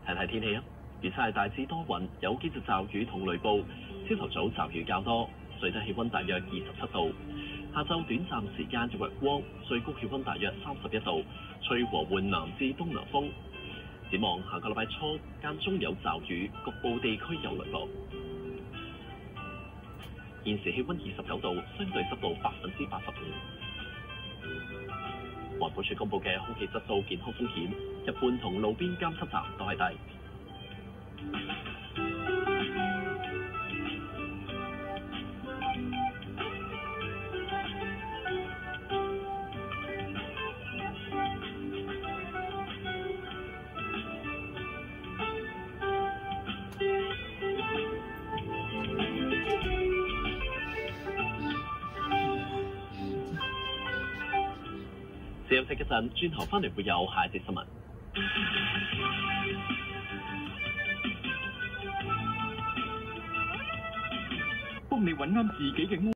睇睇天氣啊，預測係大致多雲，有幾陣驟雨同雷暴。朝頭早驟雨較多，最低氣溫大約27度。下晝短暫時間有陽光，最高氣溫大約31度，吹和緩南至東南風。展望下個禮拜初間中有驟雨，局部地區有雷暴。現時氣溫29度，相對濕度85%。環保署公佈嘅空氣質素健康風險，一般同路邊監測站都係低。休息一陣，轉頭翻嚟會有下一節新聞。幫你揾啱自己嘅